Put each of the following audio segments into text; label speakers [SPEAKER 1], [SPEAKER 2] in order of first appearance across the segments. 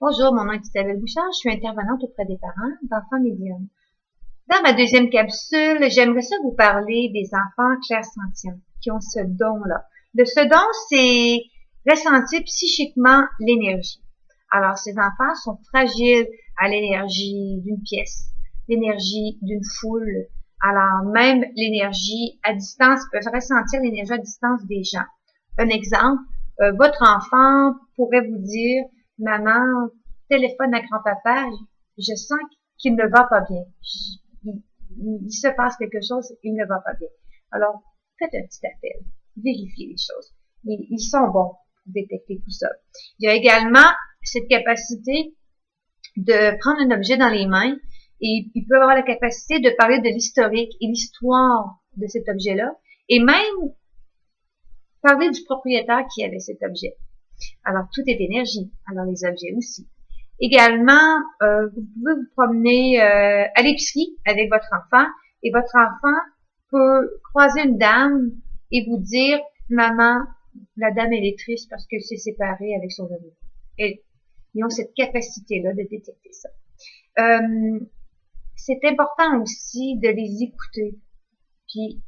[SPEAKER 1] Bonjour, mon nom est Isabelle Bouchard, je suis intervenante auprès des parents d'enfants médiums. Dans ma deuxième capsule, j'aimerais ça vous parler des enfants clairsentients qui ont ce don-là. Ce don, c'est ressentir psychiquement l'énergie. Alors, ces enfants sont fragiles à l'énergie d'une pièce, l'énergie d'une foule. Alors, même l'énergie à distance, ils peuvent ressentir l'énergie à distance des gens. Un exemple, votre enfant pourrait vous dire, maman, téléphone à grand-papa, je sens qu'il ne va pas bien. Il se passe quelque chose, il ne va pas bien. Alors, faites un petit appel, vérifiez les choses. Ils sont bons pour détecter tout ça. Il y a également cette capacité de prendre un objet dans les mains et il peut avoir la capacité de parler de l'historique et l'histoire de cet objet-là et même parler du propriétaire qui avait cet objet. Alors, tout est énergie. Alors, les objets aussi. Également, vous pouvez vous promener à l'épicerie avec votre enfant et votre enfant peut croiser une dame et vous dire, maman, la dame elle est triste parce que c'est séparé avec son amour. Et ils ont cette capacité-là de détecter ça. C'est important aussi de les écouter, puis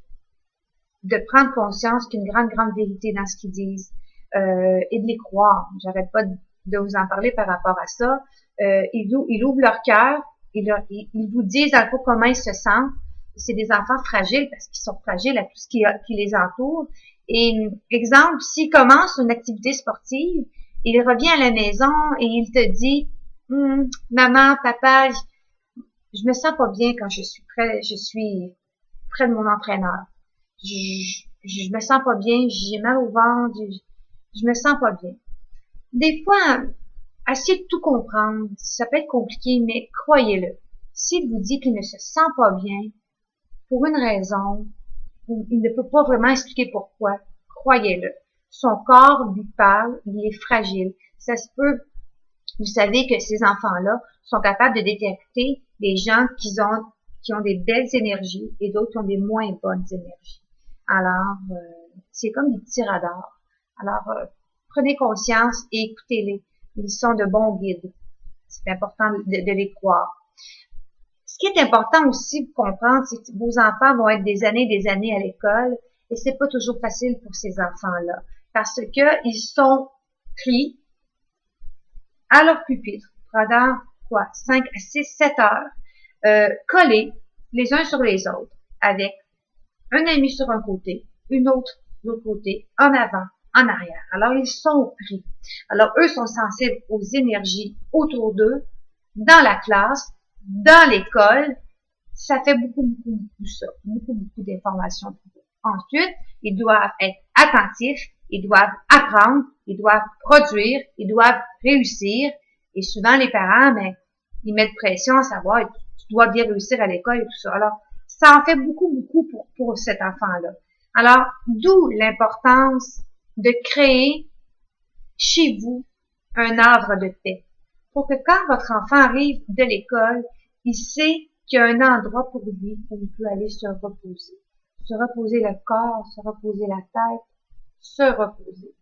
[SPEAKER 1] de prendre conscience qu'il y a une grande vérité dans ce qu'ils disent et de les croire. J'arrête pas de vous en parler par rapport à ça. Ils ouvrent leur cœur, ils vous disent un peu comment ils se sentent. C'est des enfants fragiles parce qu'ils sont fragiles à tout ce qui les entoure. Et exemple, s'il commence une activité sportive, il revient à la maison et il te dit maman, papa, je me sens pas bien quand je suis près de mon entraîneur. Je me sens pas bien, j'ai mal au ventre, je me sens pas bien. Des fois, essayez de tout comprendre, ça peut être compliqué, mais croyez-le. S'il vous dit qu'il ne se sent pas bien, pour une raison, il ne peut pas vraiment expliquer pourquoi, croyez-le. Son corps lui parle, il est fragile. Ça se peut, vous savez que ces enfants-là sont capables de détecter des gens qui ont des belles énergies et d'autres qui ont des moins bonnes énergies. Alors, c'est comme des petits radars. Alors, prenez conscience et écoutez-les. Ils sont de bons guides. C'est important de les croire. Ce qui est important aussi de comprendre, c'est que vos enfants vont être des années à l'école et c'est pas toujours facile pour ces enfants-là parce que ils sont pris à leur pupitre pendant 5 à 6, 7 heures, collés les uns sur les autres avec un ami sur un côté, une autre de l'autre côté, en avant, en arrière. Alors, ils sont pris. Alors, eux sont sensibles aux énergies autour d'eux, dans la classe, dans l'école. Ça fait beaucoup ça. Beaucoup d'informations pour eux. Ensuite, ils doivent être attentifs, ils doivent apprendre, ils doivent produire, ils doivent réussir. Et souvent, les parents, ils mettent pression à savoir, tu dois bien réussir à l'école et tout ça. Alors, ça en fait beaucoup pour cet enfant-là. Alors, d'où l'importance de créer chez vous un havre de paix. Pour que quand votre enfant arrive de l'école, il sait qu'il y a un endroit pour lui où il peut aller se reposer. Se reposer le corps, se reposer la tête, se reposer.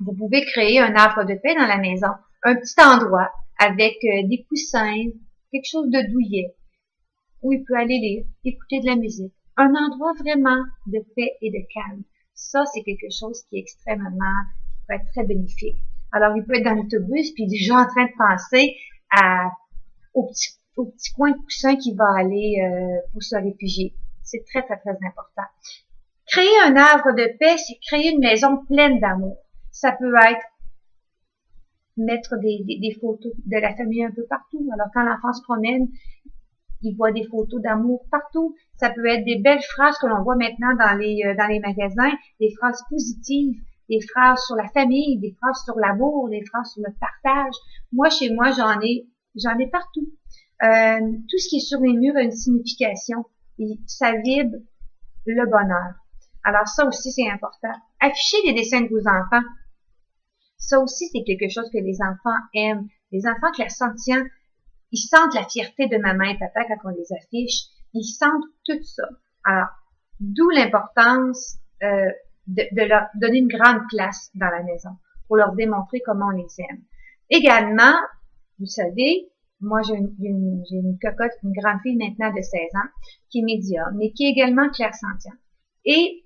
[SPEAKER 1] Vous pouvez créer un havre de paix dans la maison. Un petit endroit avec des coussins, quelque chose de douillet, où il peut aller lire, écouter de la musique. Un endroit vraiment de paix et de calme. Ça, c'est quelque chose qui est extrêmement, qui peut être très bénéfique. Alors, il peut être dans l'autobus, puis déjà en train de penser au petit coin de coussin qui va aller pour se réfugier. C'est très important. Créer un havre de paix, c'est créer une maison pleine d'amour. Ça peut être mettre des photos de la famille un peu partout. Alors, quand l'enfant se promène, il voit des photos d'amour partout. Ça peut être des belles phrases que l'on voit maintenant dans les magasins, des phrases positives, des phrases sur la famille, des phrases sur l'amour, des phrases sur le partage. Moi, chez moi, j'en ai partout. Tout ce qui est sur les murs a une signification et ça vibre le bonheur. Alors ça aussi, c'est important. Afficher les dessins de vos enfants. Ça aussi, c'est quelque chose que les enfants aiment. Les enfants clairsentients, ils sentent la fierté de maman et papa quand on les affiche. Ils sentent tout ça. Alors, d'où l'importance de leur donner une grande place dans la maison pour leur démontrer comment on les aime. Également, Vous savez, moi, j'ai une cocotte, une grande fille maintenant de 16 ans, qui est médium, mais qui est également clairsentiente. Et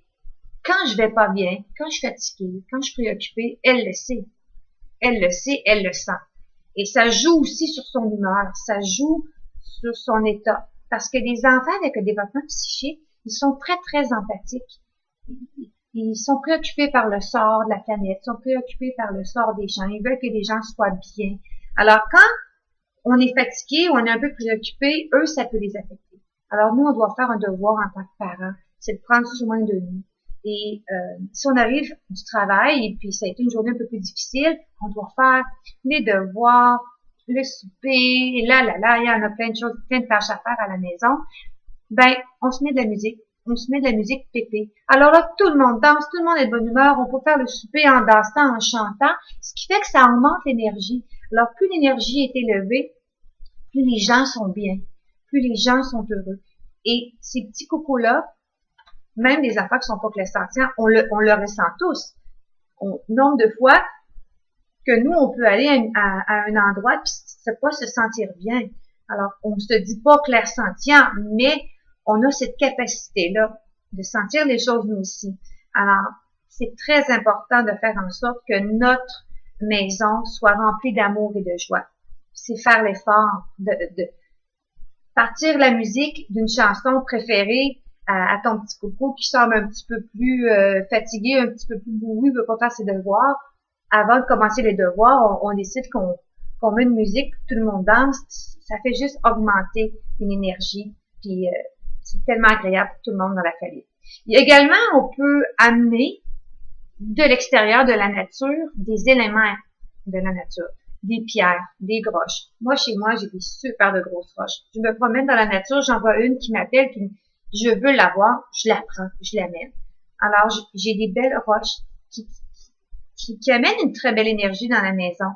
[SPEAKER 1] quand je vais pas bien, quand je suis fatiguée, quand je suis préoccupée, elle le sait. Elle le sait, elle le sent. Et ça joue aussi sur son humeur, ça joue sur son état. Parce que les enfants avec le développement psychique, ils sont très, très empathiques. Ils sont préoccupés par le sort de la planète, ils sont préoccupés par le sort des gens. Ils veulent que les gens soient bien. Alors, quand on est fatigué, on est un peu préoccupé, eux, ça peut les affecter. Alors, nous, on doit faire un devoir en tant que parents, c'est de prendre soin de nous. Et si on arrive du travail, et puis ça a été une journée un peu plus difficile, on doit faire les devoirs, le souper, et là, il y en a plein de choses, plein de tâches à faire à la maison. Ben, on se met de la musique. On se met de la musique pépé. Alors là, tout le monde danse, tout le monde est de bonne humeur, on peut faire le souper en dansant, en chantant, ce qui fait que ça augmente l'énergie. Alors, plus l'énergie est élevée, plus les gens sont bien, plus les gens sont heureux. Et ces petits cocos-là, même les enfants qui sont pas clairsentients, on le ressent tous. Nombre de fois que nous, on peut aller à un endroit puis c'est pas se sentir bien. Alors, on se dit pas clairsentient, mais on a cette capacité-là de sentir les choses nous aussi. Alors, c'est très important de faire en sorte que notre maison soit remplie d'amour et de joie. C'est faire l'effort de partir la musique d'une chanson préférée à ton petit coco qui semble un petit peu plus fatigué, un petit peu plus bourru, veut pas faire ses devoirs. Avant de commencer les devoirs, on décide qu'on met une musique, tout le monde danse. Ça fait juste augmenter une énergie, puis c'est tellement agréable pour tout le monde dans la famille. Également, on peut amener de l'extérieur de la nature des éléments de la nature, des pierres, des roches. Moi, chez moi, j'ai des super de grosses roches. Je me promène dans la nature, j'en vois une qui m'appelle, puis je veux la voir, je la prends, je l'amène. Alors, j'ai des belles roches qui amènent une très belle énergie dans la maison.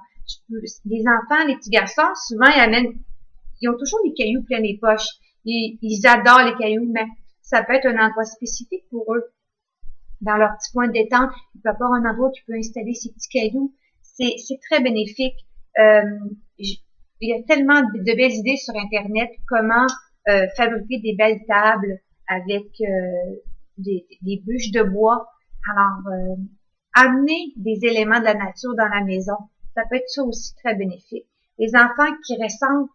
[SPEAKER 1] Les enfants, les petits garçons, souvent, ils ont toujours des cailloux plein les poches. Ils adorent les cailloux, mais ça peut être un endroit spécifique pour eux. Dans leur petit point de détente, il peut y avoir un endroit où tu peux installer ces petits cailloux. C'est très bénéfique. Il y a tellement de belles idées sur Internet, comment fabriquer des belles tables avec des bûches de bois. Alors, amener des éléments de la nature dans la maison, ça peut être ça aussi très bénéfique. Les enfants qui ressentent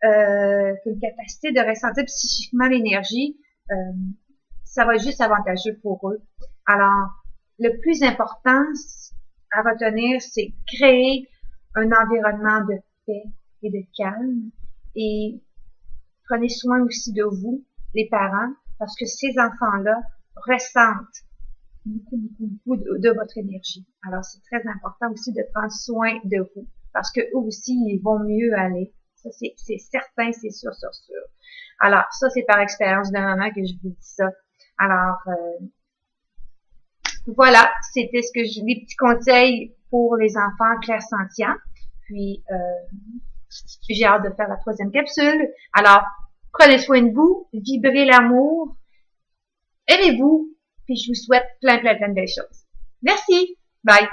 [SPEAKER 1] une capacité de ressentir psychiquement l'énergie, ça va être juste avantageux pour eux. Alors, le plus important à retenir, c'est créer un environnement de paix et de calme. Et prenez soin aussi de vous, les parents, parce que ces enfants-là ressentent beaucoup de votre énergie. Alors, c'est très important aussi de prendre soin de vous, parce que eux aussi, ils vont mieux aller. Ça, c'est certain, c'est sûr. Alors, ça, c'est par expérience de maman que je vous dis ça. Alors, voilà, c'était les petits conseils pour les enfants clairsentients. Puis, j'ai hâte de faire la 3e capsule. Alors, prenez soin de vous, vibrez l'amour, aimez-vous, puis je vous souhaite plein de belles choses. Merci. Bye.